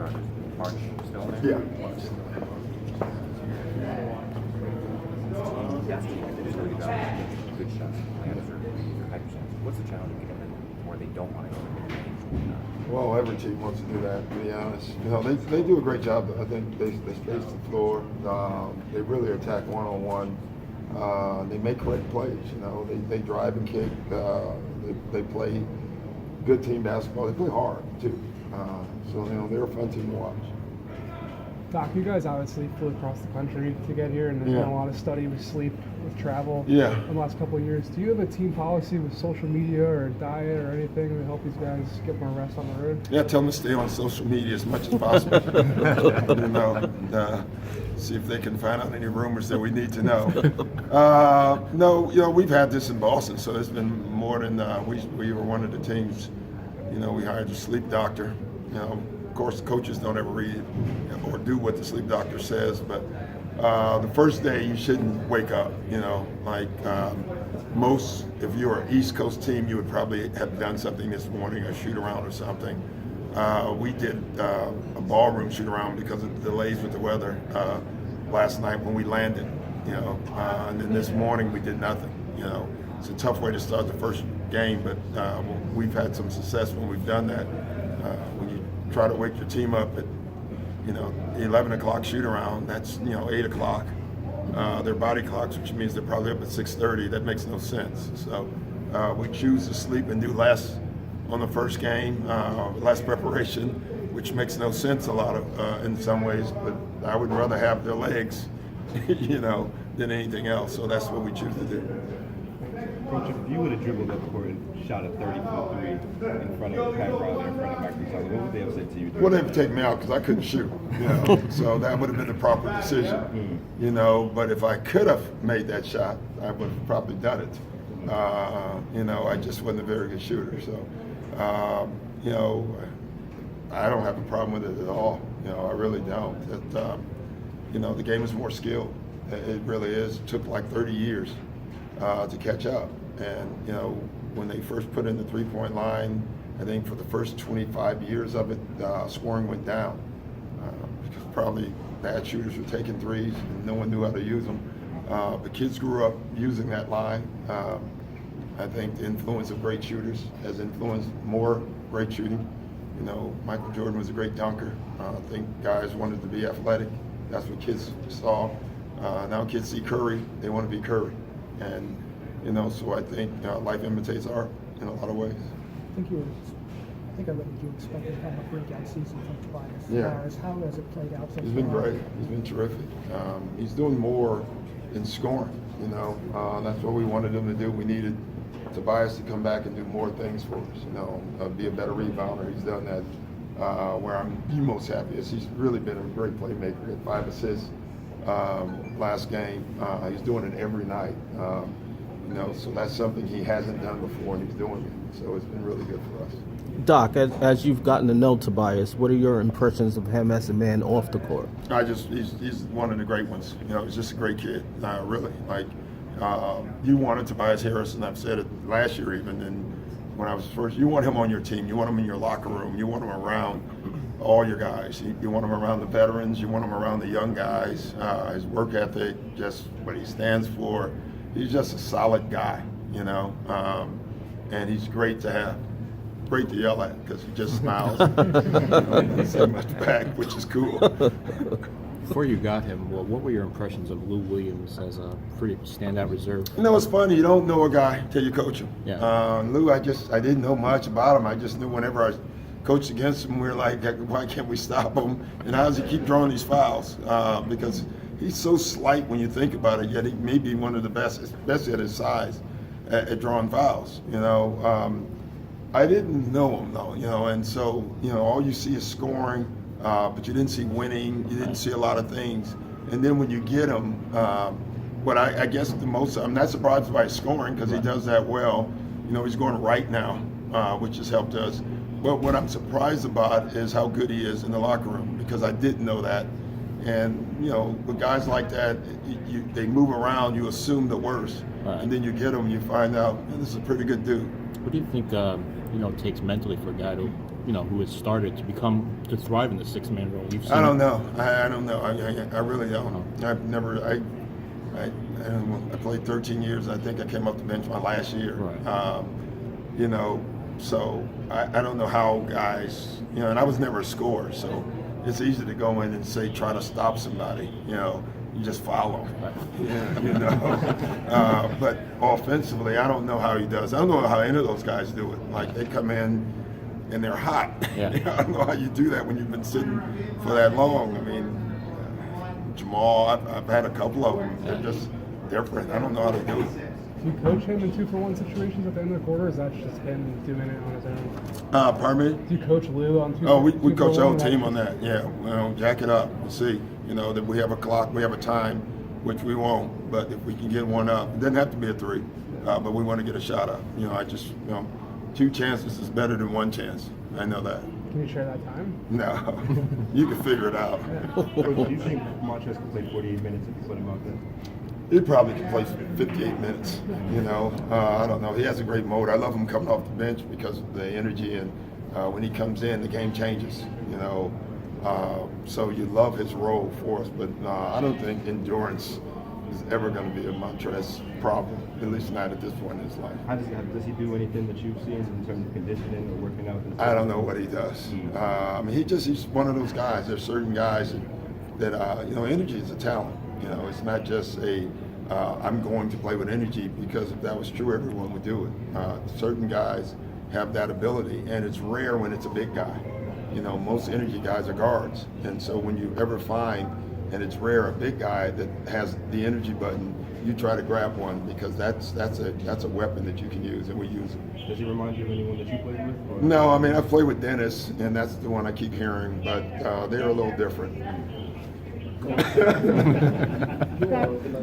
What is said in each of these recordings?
start? Is March still in there? Yeah. They just really got good shots. What's the challenge of getting them where they don't want to go to games? Well, every team wants to do that, to be honest. You know, they do a great job. I think they space the floor. They really attack one-on-one. They make correct plays. You know, they drive and kick. They play good team basketball. They play hard too. So you know, they're a fun team to watch. Doc, you guys obviously flew across the country to get here, and there's been a lot of study with sleep, with travel in the last couple of years. Do you have a team policy with social media or diet or anything to help these guys get more rest on the road? Yeah, tell them to stay on social media as much as possible. You know, see if they can find out any rumors that we need to know. No, you know, we've had this in Boston, so it's been more than we were one of the teams. You know, we hired a sleep doctor. You know, of course, coaches don't ever read or do what the sleep doctor says, but the first day you shouldn't wake up. You know, like most, if you're an East Coast team, you would probably have done something this morning, a shoot around or something. We did a ballroom shoot around because of the delays with the weather last night when we landed. You know, and then this morning we did nothing. You know, it's a tough way to start the first game, but we've had some success when we've done that. When you try to wake your team up at, you know, 11 o'clock shoot around, that's, you know, 8 o'clock. Their body clocks, which means they're probably up at 6:30. That makes no sense. So we choose to sleep and do less on the first game, less preparation, which makes no sense a lot of in some ways. But I would rather have their legs, you know, than anything else. So that's what we choose to do. Coach, if you would have dribbled up court and shot a 30-foot three in front of Pat Riley, in front of Mike Muscala, what would they have said to you? Well, they would take me out because I couldn't shoot. You know, so that would have been the proper decision. You know, but if I could have made that shot, I would have probably done it. You know, I just wasn't a very good shooter. So, you know, I don't have a problem with it at all. You know, I really don't. You know, the game is more skilled. It really is. It took like 30 years to catch up. And, you know, when they first put in the three-point line, I think for the first 25 years of it, scoring went down. Because probably bad shooters were taking threes and no one knew how to use them. But kids grew up using that line. I think the influence of great shooters has influenced more great shooting. You know, Michael Jordan was a great dunker. I think guys wanted to be athletic. That's what kids saw. Now kids see Curry, they want to be Curry. And, you know, so I think life imitates art in a lot of ways. I think I read that you expected to have a breakout season from Tobias Harris. How has it played out so far? He's been great. He's been terrific. He's doing more in scoring, you know. That's what we wanted him to do. We needed Tobias to come back and do more things for us, you know, be a better rebounder. He's done that. Where I'm the most happiest, he's really been a great playmaker. He had 5 assists last game. He's doing it every night. You know, so that's something he hasn't done before, and he's doing it. So it's been really good for us. Doc, as you've gotten to know Tobias, what are your impressions of him as a man off the court? He's one of the great ones. You know, he's just a great kid. Really, like you wanted Tobias Harris, and I've said it last year even. And when I was first, you want him on your team. You want him in your locker room. You want him around all your guys. You want him around the veterans. You want him around the young guys. His work ethic, just what he stands for. He's just a solid guy, you know, and he's great to have. Great to yell at because he just smiles and doesn't say much back, which is cool. Before you got him, well, what were your impressions of Lou Williams as a pretty standout reserve? You know, it's funny. You don't know a guy till you coach him. Yeah. Lou, I didn't know much about him. I just knew whenever I coached against him, we were like, why can't we stop him? And how does he keep drawing these fouls? Because he's so slight when you think about it, yet he may be one of the best, especially at his size, at drawing fouls. You know, I didn't know him though, you know, and so, you know, all you see is scoring, but you didn't see winning, you didn't see a lot of things. And then when you get him, what I guess the most, I'm not surprised by his scoring because he does that well. You know, he's going right now, which has helped us. But what I'm surprised about is how good he is in the locker room because I didn't know that. And, you know, with guys like that, they move around, you assume the worst. Right. And then you get them and you find out, this is a pretty good dude. What do you think, takes mentally for a guy to who has started to thrive in the six-man role? You've seen I don't know. I don't know. I really don't. I've never. I played 13 years. I think I came off the bench my last year. Right. So I don't know how guys. And I was never a scorer, so it's easy to go in and say try to stop somebody. You just follow. But offensively, I don't know how he does. I don't know how any of those guys do it. Like they come in and they're hot. Yeah. I don't know how you do that when you've been sitting for that long. I mean, Jamal, I've had a couple of them. They're just different. I don't know how they do it. Do you coach him in 2-for-1 situations at the end of the quarter, or is that just him doing it on his own? Pardon me? Do you coach Lou on 2-for-1? Oh, we coach the whole team on that. Yeah, jack it up. We'll see. That we have a clock, we have a time, which we won't. But if we can get one up, it doesn't have to be a 3, but we want to get a shot up. 2 chances is better than 1 chance. I know that. Can you share that time? No, you can figure it out. Do you think Montrezl could play 48 minutes if you put him out there? He probably could play 58 minutes. I don't know. He has a great motor. I love him coming off the bench because of the energy, and when he comes in, the game changes. So you love his role for us, but I don't think endurance is ever going to be a Montrezl problem, at least not at this point in his life. Does he do anything that you've seen in terms of conditioning or working out? I don't know what he does. He's one of those guys. There's certain guys that energy is a talent. It's not just I'm going to play with energy, because if that was true, everyone would do it. Certain guys have that ability, and it's rare when it's a big guy. Most energy guys are guards, and so when you ever find, and it's rare, a big guy that has the energy button, you try to grab one, because that's a weapon that you can use, and we use it. Does he remind you of anyone that you played with? Or? No, I've played with Dennis, and that's the one I keep hearing, but they're a little different. You are on a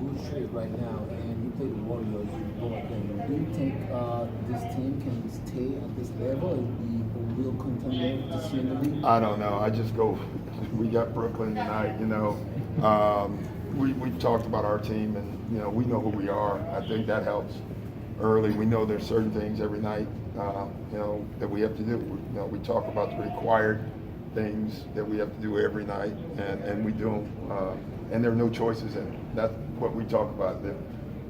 good streak right now, and you play the Warriors. You go again. Do you think this team can stay at this level and be a real contender this year in the league? I don't know. I just go. We got Brooklyn tonight. We've talked about our team, and we know who we are. I think that helps early. We know there's certain things every night, that we have to do. We talk about the required things that we have to do every night, and we do them, and there are no choices in it. That's what we talk about. That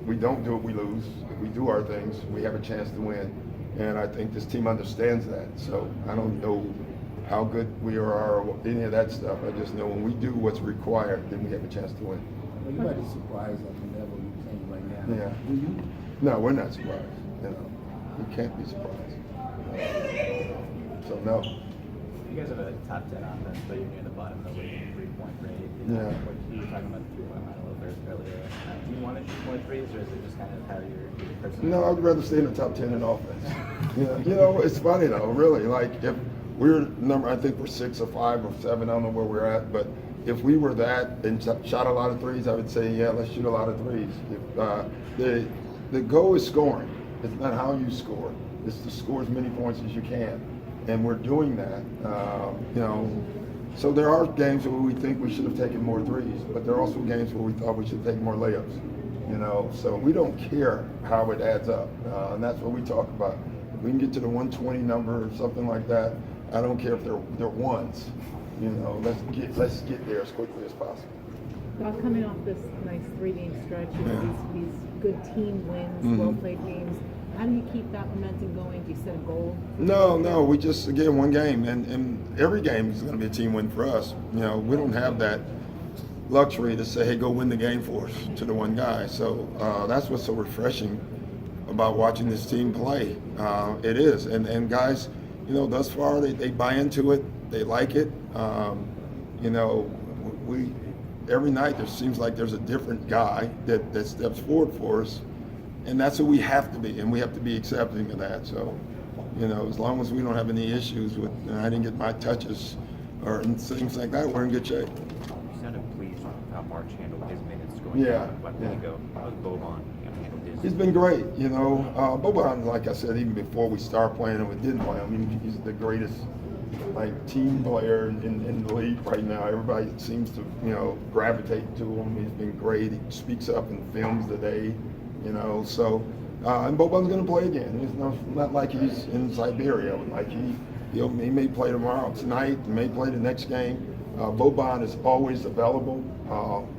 we don't do it, we lose. If we do our things, we have a chance to win, and I think this team understands that. So I don't know how good we are or any of that stuff. I just know when we do what's required, then we have a chance to win. Well, you might be surprised at the level you're playing right now. Yeah. Do you? No, we're not surprised. We can't be surprised. So no. You guys have a top 10 offense, but you're near the bottom of the league in 3-point rate. Yeah. You were talking about the 3-point line a little bit earlier. Do you want to shoot more threes, or is it just kind of how you're personally? No, I'd rather stay in the top 10 in offense. It's funny though, really. Like if we're I think we're 6 or 5 or 7. I don't know where we're at, but if we were that and shot a lot of threes, I would say, yeah, let's shoot a lot of threes. If, the goal is scoring. It's not how you score. It's to score as many points as you can. And we're doing that, So there are games where we think we should have taken more threes, but there are also games where we thought we should take more layups. So we don't care how it adds up, and that's what we talk about. If we can get to the 120 number or something like that, I don't care if they're ones. Let's get there as quickly as possible. Doc, coming off this nice 3-game stretch, these good team wins, well-played games. How do you keep that momentum going? Do you set a goal? No. We just, again, one game, and every game is going to be a team win for us. We don't have that luxury to say, hey, go win the game for us to the one guy. So that's what's so refreshing about watching this team play. It is. And guys, thus far, they buy into it. They like it. Every night there seems like there's a different guy that steps forward for us. And that's who we have to be, and we have to be accepting of that. So, as long as we don't have any issues with, I didn't get my touches or things like that, we're in good shape. You sounded pleased with how March handled his minutes going Yeah. Let go. How was Boban handled his? He's been great, Boban, like I said, even before we started playing him and didn't play him, he's the greatest team player in the league right now. Everybody seems to, gravitate to him. He's been great. He speaks up and films the day. So And Boban's going to play again. It's not like he's in Siberia. Like he may play tomorrow, tonight, he may play the next game. Boban is always available,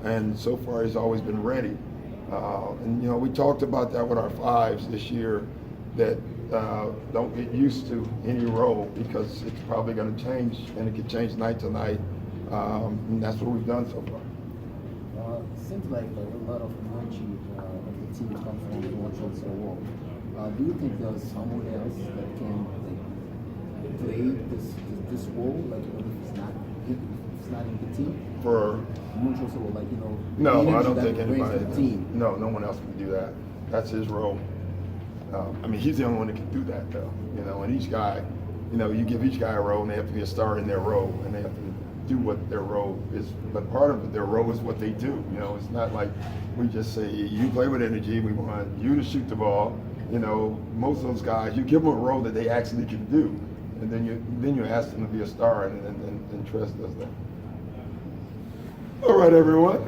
and so far he's always been ready. And we talked about that with our fives this year, that don't get used to any role because it's probably going to change, and it could change night to night. And that's what we've done so far. Seems like a lot of energy of the team comes from Montrezl Harrell. Do you think there's someone else that can play this role, like if it's not in the team? For Montrezl Harrell, like no, the I don't energy think that brings anybody. the team. No one else can do that. That's his role. I mean, he's the only one that can do that, though. And each guy, you give each guy a role, and they have to be a star in their role, and they have to do what their role is. But part of their role is what they do. It's not like we just say, you play with energy, we want you to shoot the ball. Most of those guys, you give them a role that they actually can do, and then you ask them to be a star, and Trez does that. All right, everyone.